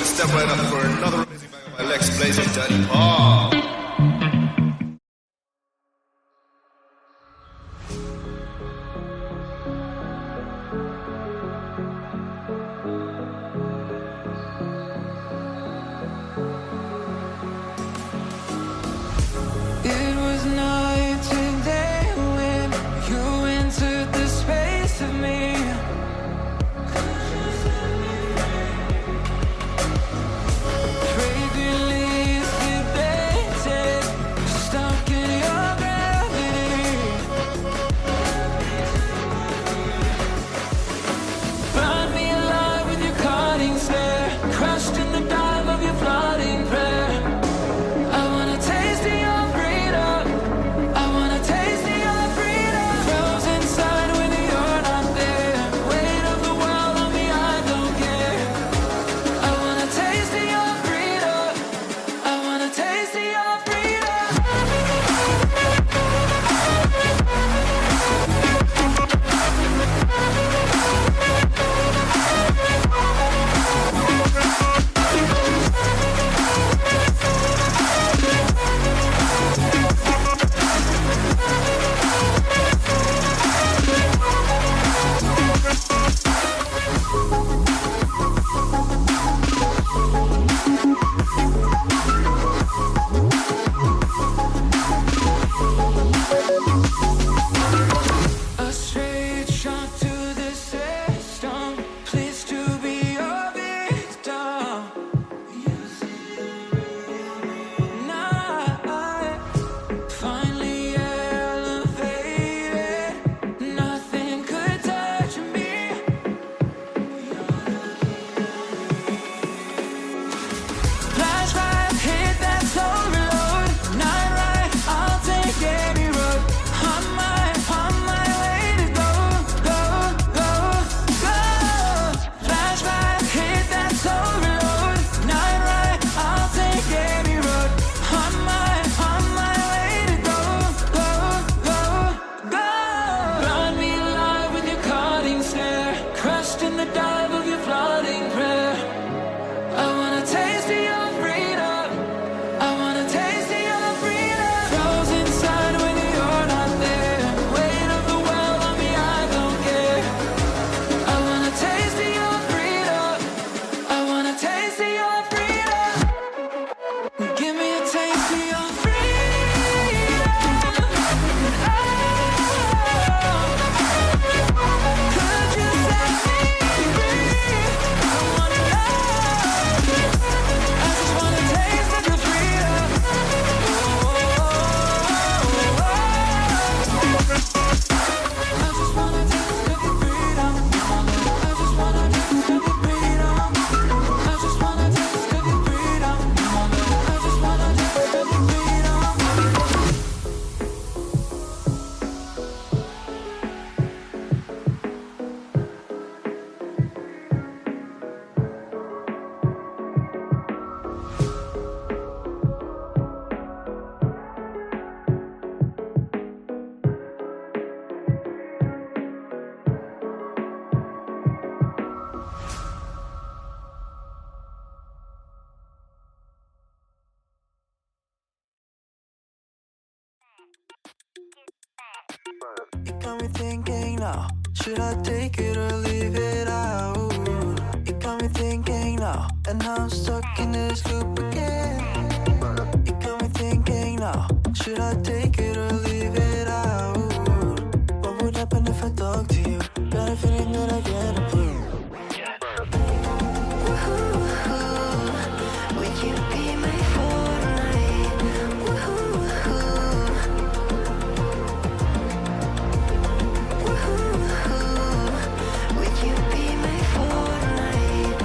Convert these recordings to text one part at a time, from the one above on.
Step right up for another amazing bang of my legs blazing Daddy Paul. It was night and day when you entered the space of me. Fragrant leaves debated, stuck in your gravity. Burn me alive with your cutting stare, crushed in the dive of your flooding prayer. I wanna taste of your freedom. I wanna taste of your freedom. Frozen inside when you're not there. Weight of the world on me, I don't care. I wanna taste of your freedom. I wanna taste of your freedom. A straight shot to the system. Please to be your victim. Night finally elevated. Nothing could touch me. Flashlight hit that soul reload. Night ride, I'll take any road. On my way to go, go, go, go. Flashlight hit that soul reload. Night ride, I'll take any road. On my way to go, go, go, go. Burn me alive with your cutting stare, crushed in the dive of your flooding prayer. I wanna taste of your freedom. I wanna taste of your freedom. Frozen inside when you're not there. Weight of the world on me, I don't care. I wanna taste of your freedom. I wanna taste of your freedom. Give me a taste of your freedom. Could you set me free? I wanna know. I just wanna taste of your freedom. I just wanna taste of your freedom. I just wanna taste of your freedom. I just wanna taste of your freedom. I just wanna taste of your It got me thinking now, should I take it or leave it out? It got me thinking now, and now I'm stuck in this loop again. It got me thinking now, should I take it or leave it out? What would happen if I talk to you? Got a feeling that I get a clue. Would you be my Fortnite? Would you be my Fortnite?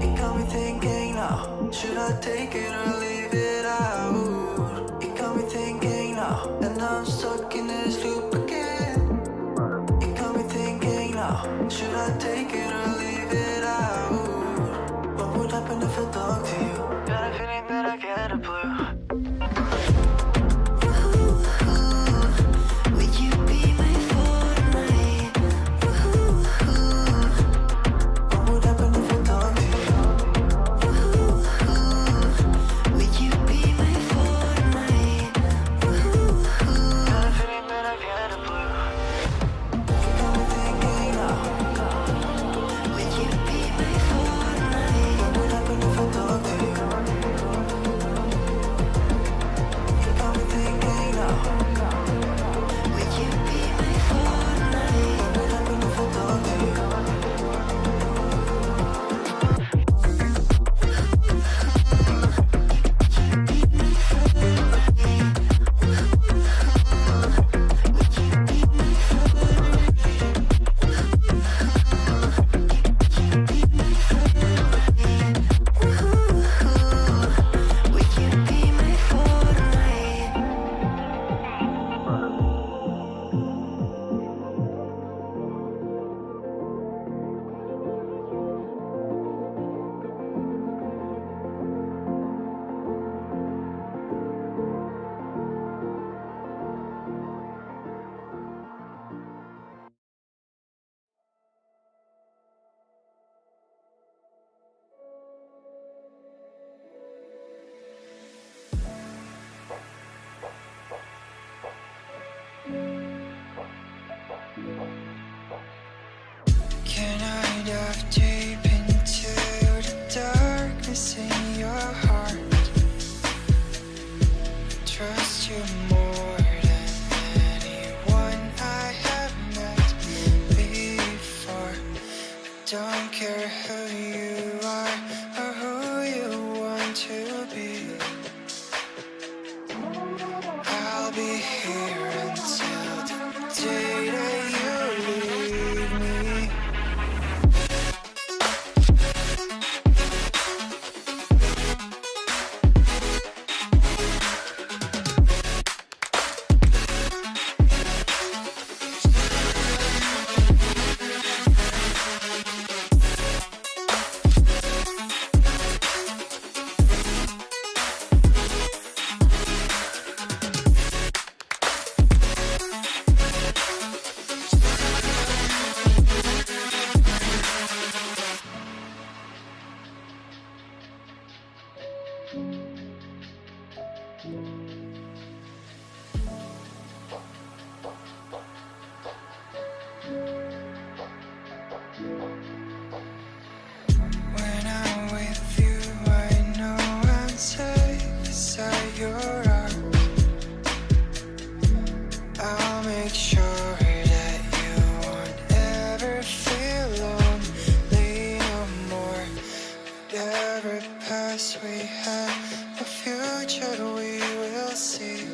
It got me thinking now, should I take it or leave it out? When I'm with you, I know I'm safe beside your arms. I'll make sure that you won't ever feel lonely no more. Whatever past we had, the future we will see.